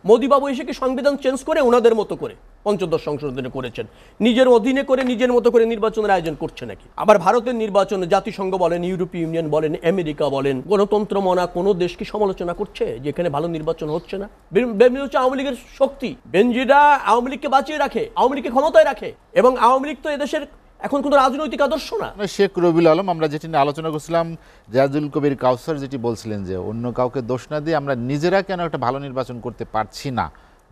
মোদিবাবু এসে কি সংবিধান চেঞ্জ করে ওনাদের মতো করে পঞ্চদশ সংশোধনী করেছেন, নিজের অধীনে করে নিজের মতো করে নির্বাচনের আয়োজন করছে নাকি? আবার ভারতের নির্বাচন জাতিসংঘ বলেন, ইউরোপীয় ইউনিয়ন বলেন, আমেরিকা বলেন, গণতন্ত্র মনা কোনো দেশ কি সমালোচনা করছে যে এখানে ভালো নির্বাচন হচ্ছে না? বেনজির হচ্ছে আওয়ামী লীগের শক্তি। বেনজিরা আওয়ামী লীগকে বাঁচিয়ে রাখে, আওয়ামী লীগকে ক্ষমতায় রাখে, এবং আওয়ামী লীগ তো এদেশের এখন কোনো রাজনৈতিক আদর্শ না। শেখ রবিউল আলম, আমরা যেটি নিয়ে আলোচনা করছিলাম, জাহাজুল কবির কাউসার যেটি বলছিলেন যে অন্য কাউকে দোষ না দিয়ে আমরা নিজেরা কেন একটা ভালো নির্বাচন করতে পারছি না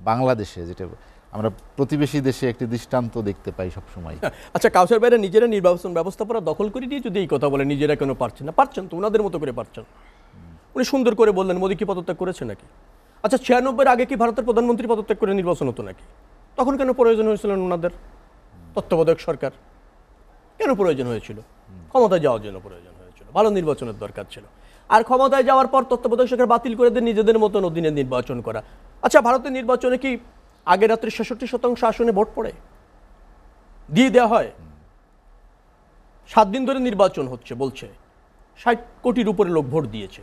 বাংলাদেশে, যেটা আমরা প্রতিবেশী দেশে একটি দৃষ্টান্ত দেখতে পাই সবসময়। আচ্ছা, কাউসার ভাইরা নিজেরা নির্বাচন ব্যবস্থাপনা দখল করে দিয়ে যদি এই কথা বলে নিজেরা কেন পারছেন না, পারছেন তো, ওনাদের মতো করে পারছেন। উনি সুন্দর করে বললেন মোদী কি পদত্যাগ করেছে নাকি? আচ্ছা, 96-এর আগে কি ভারতের প্রধানমন্ত্রী পদত্যাগ করে নির্বাচন হতো নাকি? তখন কেন প্রয়োজন হয়েছিল ওনাদের তত্ত্বাবধায়ক সরকার? কেন প্রয়োজন হয়েছিল? ক্ষমতায় যাওয়ার জন্য প্রয়োজন হয়েছিল, ভালো নির্বাচনের দরকার ছিল। আর ক্ষমতায় যাওয়ার পর তত্ত্বাবধায়ক সরকার বাতিল করে দিয়ে নিজেদের মতন অধীনে নির্বাচন করা। আচ্ছা, ভারতের নির্বাচনে কি আগের রাত্রে 66% আসনে ভোট পড়ে দিয়ে দেওয়া হয়? 7 দিন ধরে নির্বাচন হচ্ছে, বলছে 60 কোটির উপরে লোক ভোট দিয়েছে।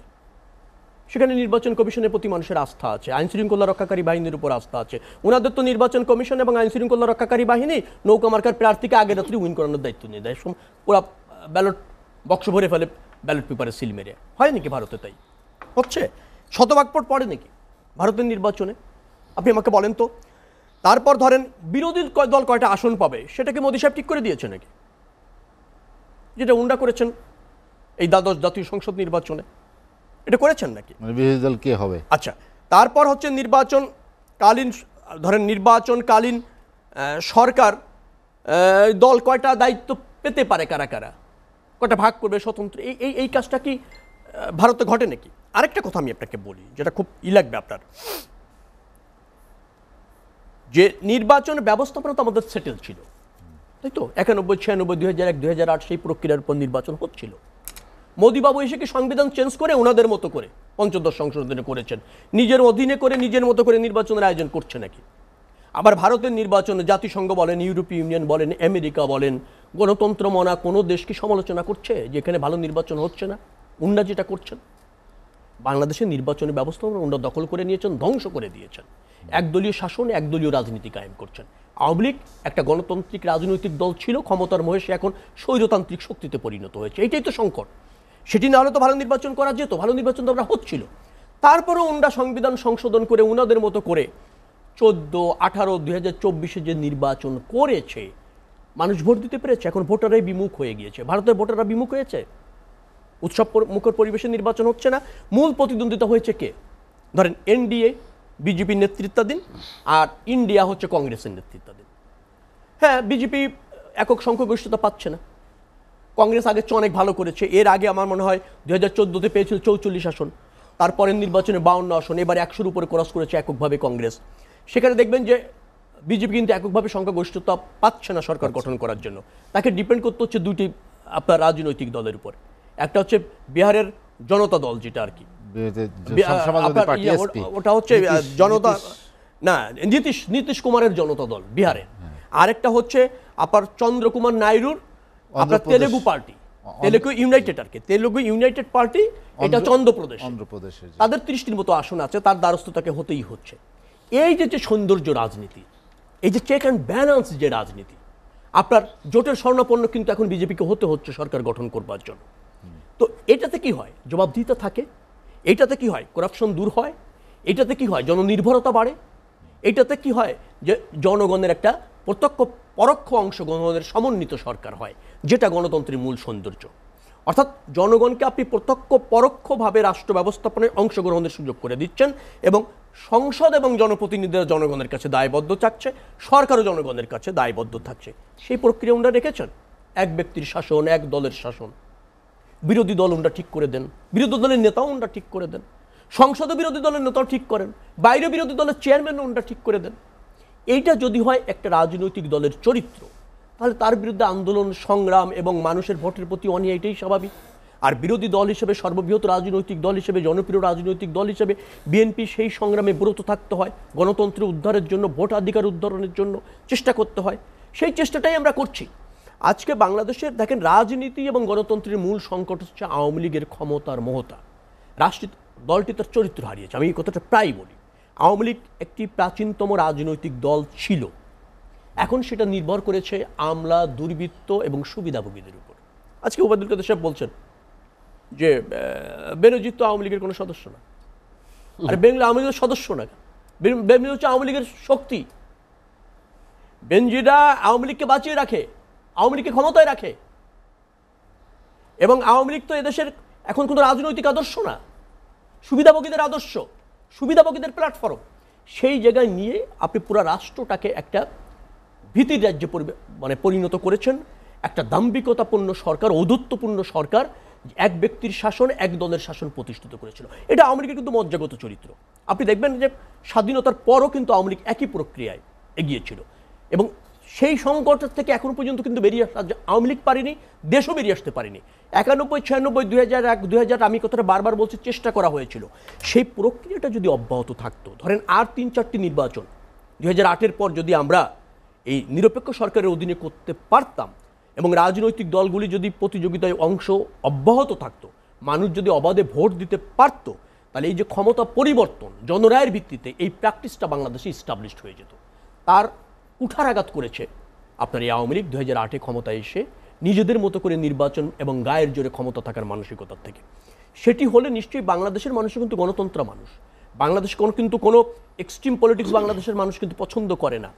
সেখানে নির্বাচন কমিশনের প্রতি মানুষের আস্থা আছে, আইন শৃঙ্খলা রক্ষাকারী বাহিনীর উপর আস্থা আছে। ওনাদের তো নির্বাচন কমিশন এবং আইন শৃঙ্খলা রক্ষাকারী বাহিনী নৌকা মার্কার প্রার্থীকে আগের রাত্রি উইন করানোর দায়িত্ব নিয়ে দেয়, পুরো ব্যালট বক্স ভরে ফেলে ব্যালট পেপারে সিল মেরে। হয় নাকি ভারতে তাই হচ্ছে? শতভাগ ভোট পড়ে নাকি ভারতের নির্বাচনে? আপনি আমাকে বলেন তো। তারপর ধরেন বিরোধী দল কয়টা আসন পাবে সেটাকে মোদী সাহেব ঠিক করে দিয়েছে নাকি? যেটা উন্ডা করেছেন এই দ্বাদশ জাতীয় সংসদ নির্বাচনে, এটা করেছেন নাকি? বিরোধী দল কে হবে? আচ্ছা, তারপর হচ্ছে নির্বাচনকালীন সরকার দল কয়টা দায়িত্ব পেতে পারে, কারা কারা কয়টা ভাগ করবে স্বতন্ত্র, এই কাজটা কি ভারতে ঘটে নাকি? আরেকটা কথা আমি আপনাকে বলি, যেটা খুব লাগবে আপনার, যে নির্বাচন ব্যবস্থাপনা তো আমাদের সেটেল ছিল, তাই তো? 91, 96, 2001, 2008 সেই প্রক্রিয়ার উপর নির্বাচন হচ্ছিল। মোদিবাবু এসে কি সংবিধান চেঞ্জ করে ওনাদের মতো করে পঞ্চদশ সংশোধনী করেছেন, নিজের অধীনে করে নিজের মতো করে নির্বাচনের আয়োজন করছে নাকি? আবার ভারতের নির্বাচন জাতিসংঘ বলেন, ইউরোপীয় ইউনিয়ন বলেন, আমেরিকা বলেন, গণতন্ত্র মনা কোনো দেশ কি সমালোচনা করছে যে এখানে ভালো নির্বাচন হচ্ছে না? উন্ডা যেটা করছেন, বাংলাদেশের নির্বাচনী ব্যবস্থা উন্ডা দখল করে নিয়েছেন, ধ্বংস করে দিয়েছেন, একদলীয় শাসন, একদলীয় রাজনীতি কায়েম করছেন। আওয়ামী লীগ একটা গণতান্ত্রিক রাজনৈতিক দল ছিল, ক্ষমতার মোহে সে এখন স্বৈরতান্ত্রিক শক্তিতে পরিণত হয়েছে। এইটাই তো সংকট। সেটি না হলে তো ভালো নির্বাচন করা যেত, ভালো নির্বাচন তো আমরা হচ্ছিল। তারপরেও উন্ডা সংবিধান সংশোধন করে উনাদের মতো করে 14, 18, 2024-এ যে নির্বাচন করেছে, মানুষ ভোট দিতে পেরেছে। এখন ভোটাররাই বিমুখ হয়ে গিয়েছে, ভারতের ভোটাররা বিমুখ হয়েছে, উৎসব মুখর পরিবেশে নির্বাচন হচ্ছে না। মূল প্রতিদ্বন্দ্বিতা হয়েছে কে? ধরেন এনডিএ বিজেপির নেতৃত্বাধীন, আর ইন্ডিয়া হচ্ছে কংগ্রেসের নেতৃত্বাধীন। হ্যাঁ, বিজেপি একক সংখ্যাগরিষ্ঠতা পাচ্ছে না, কংগ্রেস আগের চেয়ে অনেক ভালো করেছে। এর আগে আমার মনে হয় 2014-তে পেয়েছিল 44 আসন, তারপরের নির্বাচনে 52 আসন, এবার 100-র উপরে ক্রস করেছে এককভাবে কংগ্রেস। সেখানে দেখবেন যে বিজেপি কিন্তু এককভাবে সংখ্যাগরিষ্ঠতা পাচ্ছে না সরকার গঠন করার জন্য। তাকে ডিপেন্ড করতে হচ্ছে দুটি আপনার রাজনৈতিক দলের উপর। একটা হচ্ছে বিহারের জনতা দল, যেটা আর কি ওটা হচ্ছে জনতা না, নীতিশ কুমারের জনতা দল বিহারে। আরেকটা হচ্ছে আপনার চন্দ্রকুমার নাইডুর আপনার Telugu party, Telugu United party, এটা হচ্ছে অন্ধ্রপ্রদেশে। তাদের 30টির মতো আসন আছে, তার দ্বারস্থ তাকে হতেই হচ্ছে। এই যে সৌন্দর্য রাজনীতি, এই যে চেক অ্যান্ড ব্যালেন্স যে রাজনীতি, আপনার জোটের স্বর্ণাপন্ন কিন্তু এখন বিজেপিকে হতে হচ্ছে সরকার গঠন করবার জন্য। তো এটাতে কি হয়? জবাবদিহিতা থাকে। এটাতে কি হয়? করাপশন দূর হয়। এটাতে কি হয়? জননির্ভরতা বাড়ে। এটাতে কি হয়? যে জনগণের একটা প্রত্যক্ষ পরোক্ষ অংশগ্রহণের সমন্বিত সরকার হয়, যেটা গণতন্ত্রের মূল সৌন্দর্য। অর্থাৎ জনগণকে আপনি প্রত্যক্ষ পরোক্ষভাবে রাষ্ট্র ব্যবস্থাপনায় অংশগ্রহণের সুযোগ করে দিচ্ছেন, এবং সংসদ এবং জনপ্রতিনিধিরা জনগণের কাছে দায়বদ্ধ থাকছে, সরকারও জনগণের কাছে দায়বদ্ধ থাকছে। সেই প্রক্রিয়া ওনারা রেখেছেন। এক ব্যক্তির শাসন, এক দলের শাসন, বিরোধী দল ওনারা ঠিক করে দেন, বিরোধী দলের নেতাও ওনারা ঠিক করে দেন, সংসদে বিরোধী দলের নেতাও ঠিক করেন, বাইরে বিরোধী দলের চেয়ারম্যানও ওনারা ঠিক করে দেন। এইটা যদি হয় একটা রাজনৈতিক দলের চরিত্র, তাহলে তার বিরুদ্ধে আন্দোলন, সংগ্রাম এবং মানুষের ভোটের প্রতি অনীহা, এটাই স্বাভাবিক। আর বিরোধী দল হিসেবে, সর্ববৃহৎ রাজনৈতিক দল হিসেবে, জনপ্রিয় রাজনৈতিক দল হিসেবে বিএনপি সেই সংগ্রামে ব্রত থাকতে হয়, গণতন্ত্রের উদ্ধারের জন্য, ভোটাধিকার উদ্ধারণের জন্য চেষ্টা করতে হয়। সেই চেষ্টাটাই আমরা করছি। আজকে বাংলাদেশের দেখেন রাজনীতি এবং গণতন্ত্রের মূল সংকট হচ্ছে আওয়ামী লীগের ক্ষমতার মোহতা। রাষ্ট্রীয় দলটি তার চরিত্র হারিয়েছে, আমি এই কথাটা প্রায় বলি। আওয়ামী লীগ একটি প্রাচীনতম রাজনৈতিক দল ছিল, এখন সেটা নির্ভর করেছে আমলা, দুর্বৃত্ত এবং সুবিধাভোগীদের উপর। আজকে ওবায়দুল কাদের সাহেব বলছেন যে বেনজির তো আওয়ামী লীগের কোনো সদস্য না। আর বেনজির আওয়ামী লীগের সদস্য না, বেনজির হচ্ছে আওয়ামী লীগের শক্তি। বেনজিরা আওয়ামী লীগকে বাঁচিয়ে রাখে, আওয়ামী লীগকে ক্ষমতায় রাখে। এবং আওয়ামী লীগ তো এদেশের এখন কোনো রাজনৈতিক আদর্শ না, সুবিধাভোগীদের আদর্শ, সুবিধাভোগীদের প্ল্যাটফর্ম। সেই জায়গায় নিয়ে আপনি পুরো রাষ্ট্রটাকে একটা ভীতির রাজ্যে পরিণত করেছেন। একটা দাম্ভিকতাপূর্ণ সরকার, ঔদ্ধত্যপূর্ণ সরকার, এক ব্যক্তির শাসন, এক দলের শাসন প্রতিষ্ঠিত করেছিল। এটা আওয়ামী লীগের কিন্তু মজ্জাগত চরিত্র। আপনি দেখবেন যে স্বাধীনতার পরও কিন্তু আওয়ামী লীগ একই প্রক্রিয়ায় এগিয়েছিল, এবং সেই সংকটের থেকে এখনো পর্যন্ত কিন্তু বেরিয়ে আসা আওয়ামী লীগ পারেনি, দেশও বেরিয়ে আসতে পারেনি। 91, 96, 2001, 2000 আমি কথাটা বারবার বলছি, চেষ্টা করা হয়েছিল। সেই প্রক্রিয়াটা যদি অব্যাহত থাকতো, ধরেন আর 3-4টি নির্বাচন 2008-এর পর যদি আমরা এই নিরপেক্ষ সরকারের অধীনে করতে পারতাম, এবং রাজনৈতিক দলগুলি যদি প্রতিযোগিতায় অংশ অব্যাহত থাকতো, মানুষ যদি অবাধে ভোট দিতে পারত, তাহলে এই যে ক্ষমতা পরিবর্তন জনরায়ের ভিত্তিতে, এই প্র্যাকটিসটা বাংলাদেশে ইস্টাবলিশড হয়ে যেত। তার কুঠারাঘাত করেছে আপনার এই আওয়ামী লীগ 2008-এ ক্ষমতায় এসে নিজেদের মতো করে নির্বাচন এবং গায়ের জোরে ক্ষমতা থাকার মানসিকতার থেকে। সেটি হলে নিশ্চয়ই বাংলাদেশের মানুষ কিন্তু গণতন্ত্র মানুষ, বাংলাদেশ কিন্তু কোনো এক্সট্রিম পলিটিক্স বাংলাদেশের মানুষ কিন্তু পছন্দ করে না।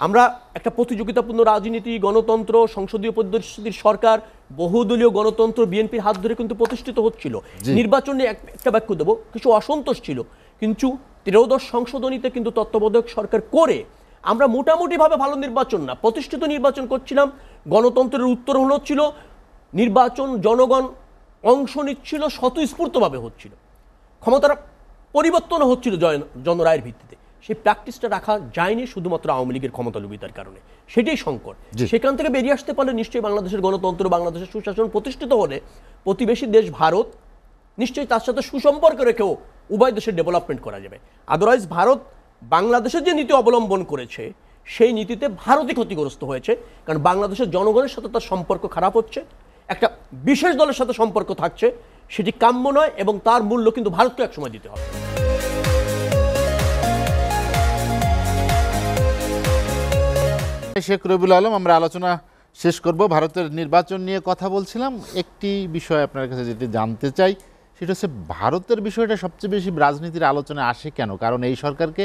আমরা একটা প্রতিযোগিতাপূর্ণ রাজনীতি, গণতন্ত্র, সংসদীয় পদ্ধতির সরকার, বহুদলীয় গণতন্ত্র বিএনপির হাত ধরে কিন্তু প্রতিষ্ঠিত হচ্ছিল। নির্বাচনে একটা বাক্য দেবো, কিছু অসন্তোষ ছিল, কিন্তু 13দশ সংশোধনীতে কিন্তু তত্ত্বাবধায়ক সরকার করে আমরা মোটামুটিভাবে ভালো নির্বাচন না, প্রতিষ্ঠিত নির্বাচন করছিলাম। গণতন্ত্রের উত্তরণ হচ্ছিল, নির্বাচন জনগণ অংশ নিচ্ছিল, স্বতঃস্ফূর্তভাবে হচ্ছিল, ক্ষমতার পরিবর্তন হচ্ছিল জনরায়ের ভিত্তিতে। সেই প্র্যাকটিসটা রাখা যায়নি শুধুমাত্র আওয়ামী লীগের ক্ষমতালোভিতার কারণে, সেটাই সংকট। সেখান থেকে বেরিয়ে আসতে পারলে নিশ্চয়ই বাংলাদেশের গণতন্ত্র, বাংলাদেশের সুশাসন প্রতিষ্ঠিত হলে প্রতিবেশী দেশ ভারত নিশ্চয়ই তার সাথে সুসম্পর্ক রেখেও উভয় দেশের ডেভেলপমেন্ট করা যাবে। আদারওয়াইজ ভারত বাংলাদেশের যে নীতি অবলম্বন করেছে, সেই নীতিতে ভারতই ক্ষতিগ্রস্ত হয়েছে, কারণ বাংলাদেশের জনগণের সাথে তার সম্পর্ক খারাপ হচ্ছে, একটা বিশেষ দলের সাথে সম্পর্ক থাকছে, সেটি কাম্য নয়, এবং তার মূল্য কিন্তু ভারতকে একসময় দিতে হবে। শেখ রবিউল আলম, আমরা আলোচনা শেষ করব। ভারতের নির্বাচন নিয়ে কথা বলছিলাম, একটি বিষয় আপনার কাছে যেটি জানতে চাই, সেটা হচ্ছে ভারতের বিষয়টা সবচেয়ে বেশি রাজনীতির আলোচনায় আসে কেন? কারণ এই সরকারকে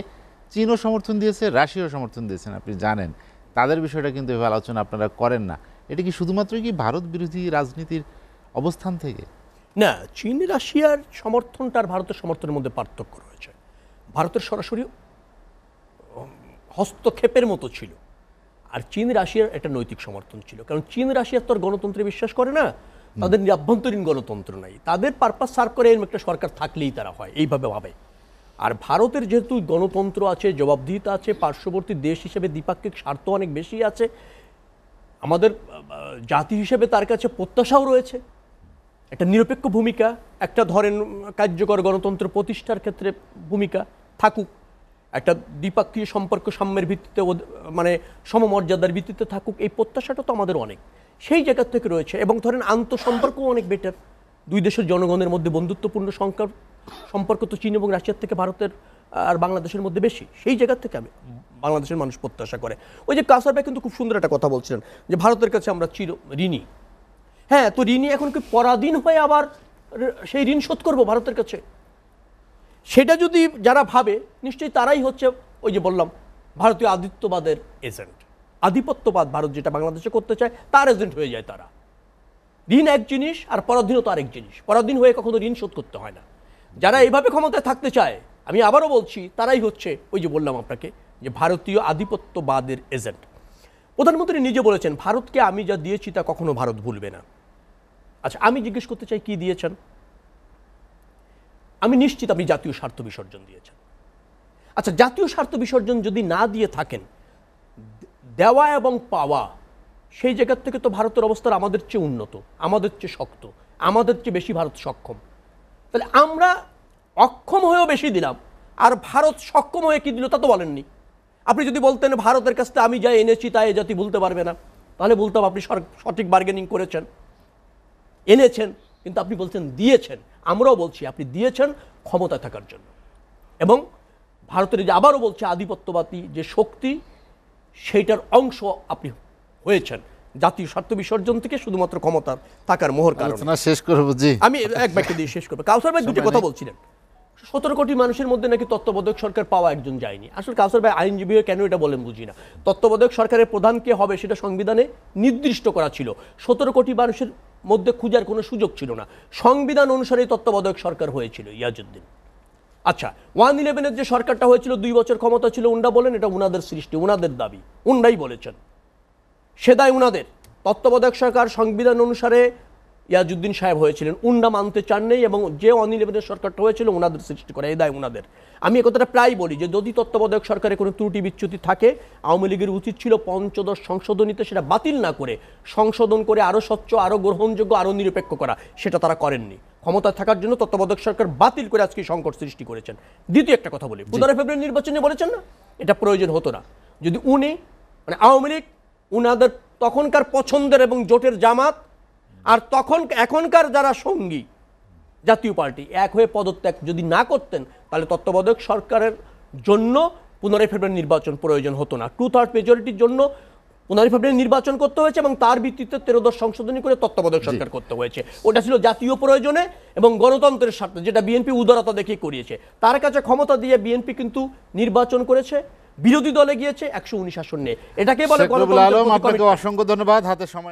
চীনও সমর্থন দিয়েছে, রাশিয়াও সমর্থন দিয়েছেন, আপনি জানেন। তাদের বিষয়টা কিন্তু এভাবে আলোচনা আপনারা করেন না। এটা কি শুধুমাত্র কি ভারত বিরোধী রাজনীতির অবস্থান থেকে? না, চীন রাশিয়ার সমর্থনটা আর ভারতের সমর্থনের মধ্যে পার্থক্য রয়েছে। ভারতের সরাসরি হস্তক্ষেপের মতো ছিল, আর চীন রাশিয়ার একটা নৈতিক সমর্থন ছিল। কারণ চীন রাশিয়ার তো আর গণতন্ত্রে বিশ্বাস করে না, তাদের আভ্যন্তরীণ গণতন্ত্র নাই, তাদের পারপাস সার্ভ করে এরকম একটা সরকার থাকলেই তারা হয়, এইভাবে ভাবে। আর ভারতের যেহেতু গণতন্ত্র আছে, জবাবদিহিতা আছে, পার্শ্ববর্তী দেশ হিসেবে দ্বিপাক্ষিক স্বার্থ অনেক বেশি আছে, আমাদের জাতি হিসেবে তার কাছে প্রত্যাশাও রয়েছে একটা নিরপেক্ষ ভূমিকা, একটা ধরেন কার্যকর গণতন্ত্র প্রতিষ্ঠার ক্ষেত্রে ভূমিকা থাকুক, একটা দ্বিপাক্ষিক সম্পর্ক সাম্যের ভিত্তিতে সমমর্যাদার ভিত্তিতে থাকুক, এই প্রত্যাশাটা তো আমাদের অনেক সেই জায়গা থেকে রয়েছে। এবং ধরেন আন্তঃসম্পর্কও অনেক বেটার, দুই দেশের জনগণের মধ্যে বন্ধুত্বপূর্ণ সম্পর্ক তো চীন এবং রাশিয়ার থেকে ভারতের আর বাংলাদেশের মধ্যে বেশি, সেই জায়গা থেকে আমি বাংলাদেশের মানুষ প্রত্যাশা করে। ওই যে কাসার ভাই কিন্তু খুব সুন্দর একটা কথা বলছিলেন যে ভারতের কাছে আমরা চির ঋণী। হ্যাঁ, তো ঋণী এখন কি পরাধীন হয়ে আবার সেই ঋণ শোধ করবো ভারতের কাছে? সেটা যদি যারা ভাবে, নিশ্চয়ই তারাই হচ্ছে ওই যে বললাম ভারতীয় আধিপত্যবাদের এজেন্ট। আধিপত্যবাদ ভারত যেটা বাংলাদেশে করতে চায় তার এজেন্ট হয়ে যায় তারা। ঋণ এক জিনিস আর পরাধীনতা আরেক জিনিস। পরাধীন হয়ে কখনো ঋণ শোধ করতে হয় না। যারা এইভাবে ক্ষমতায় থাকতে চায়, আমি আবারও বলছি, তারাই হচ্ছে ওই যে বললাম আপনাকে যে ভারতীয় আধিপত্যবাদের এজেন্ট। প্রধানমন্ত্রী নিজে বলেছেন, ভারতকে আমি যা দিয়েছি তা কখনো ভারত ভুলবে না। আচ্ছা, আমি জিজ্ঞেস করতে চাই কি দিয়েছেন? আমি নিশ্চিত আপনি জাতীয় স্বার্থ বিসর্জন দিয়েছেন। আচ্ছা, জাতীয় স্বার্থ বিসর্জন যদি না দিয়ে থাকেন, দেওয়া এবং পাওয়া সেই জায়গার থেকে তো ভারতের অবস্থা আমাদের চেয়ে উন্নত, আমাদের চেয়ে শক্ত, আমাদের চেয়ে বেশি ভারত সক্ষম। তাহলে আমরা অক্ষম হয়েও বেশি দিলাম, আর ভারত সক্ষম হয়ে কি দিল তা তো বলেননি। আপনি যদি বলতেন ভারতের কাছ থেকে আমি যা এনেছি তা এ জাতি ভুলতে পারবে না, তাহলে বলতাম আপনি সঠিক বার্গেনিং করেছেন, এনেছেন, কিন্তু আপনি বলছেন দিয়েছেন। আমরাও বলছি আপনি দিয়েছেন ক্ষমতায় থাকার জন্য, এবং ভারতের যে আবারও বলছে আধিপত্যবাদী যে শক্তি সেইটার অংশ আপনি হয়েছেন জাতীয় স্বার্থ বিসর্জন থেকে শুধুমাত্র ক্ষমতার থাকার মোহর কারণে। আলোচনা শেষ করবো জি। আমি এক বাক্য দিয়ে শেষ করবো। কাউসার ভাই দুটি কথা বলছিলেন, 17 কোটি মানুষের মধ্যে নাকি তত্ত্বাবধায়ক সরকার পাওয়া একজন যায়নি। আসলে কাউসার ভাই আইনজীবী হয়ে কেন এটা বলেন বুঝি না। তত্ত্বাবধায়ক সরকারের প্রধান কে হবে সেটা সংবিধানে নির্দিষ্ট করা ছিল, 17 কোটি মানুষের মধ্যে খুঁজার কোনো সুযোগ ছিল না। সংবিধান অনুসারে তত্ত্বাবধায়ক সরকার হয়েছিল ইয়াজউদ্দিন। আচ্ছা, 111-এর যে সরকারটা হয়েছিল 2 বছর ক্ষমতা ছিল, উন্ডা বলেন এটা উনাদের সৃষ্টি, উনাদের দাবি, উন্ডাই বলেছেন, সেদাই উনাদের। তত্ত্বাবধায়ক সরকার সংবিধান অনুসারে ইয়াজউদ্দিন সাহেব হয়েছিলেন, উন্ডা মানতে চান নেই, এবং যে 111-এর সরকারটা হয়েছিল উনাদের সৃষ্টি করে, এই দায় উনাদের। আমি এ কথাটা প্রায় বলি যে যদি তত্ত্বাবধায়ক সরকারে কোনো ত্রুটি বিচ্যুতি থাকে, আওয়ামী লীগের উচিত ছিল পঞ্চদশ সংশোধনীতে সেটা বাতিল না করে সংশোধন করে আরও স্বচ্ছ, আরও গ্রহণযোগ্য, আরও নিরপেক্ষ করা, সেটা তারা করেননি। ক্ষমতায় থাকার জন্য তত্ত্বাবধায়ক সরকার বাতিল করে আজকে সংকট সৃষ্টি করেছেন। দ্বিতীয় একটা কথা বলি, 15 ফেব্রুয়ারি নির্বাচনে বলেছেন না এটা প্রয়োজন হতো না যদি উনি মানে আওয়ামী লীগ উনাদের তখনকার পছন্দের এবং জোটের জামাত আর এখনকার যারা সঙ্গী জাতীয় পার্টি এক হয়ে পদত্যাগ যদি না করতেন, তাহলে তত্ত্বাবধায়ক সরকারের জন্য 15 ফেব্রুয়ারি নির্বাচন প্রয়োজন হতো না। 2/3 মেজরিটির জন্য 15 ফেব্রুয়ারি নির্বাচন করতে হয়েছে এবং তার ভিত্তিতে 13 সংশোধনী করে তত্ত্বাবধায়ক সরকার করতে হয়েছে। ওটা ছিল জাতীয় প্রয়োজনে এবং গণতন্ত্রের স্বার্থে, যেটা বিএনপি উদারতা দেখে করিয়েছে। তার কাছে ক্ষমতা দিয়ে বিএনপি কিন্তু নির্বাচন করেছে, বিরোধী দলে গিয়েছে, 119 আসন নিয়ে। এটাকে বলে শেখ রুহুল আলম, আপনাকে অসংখ্য ধন্যবাদ। হাতে সময়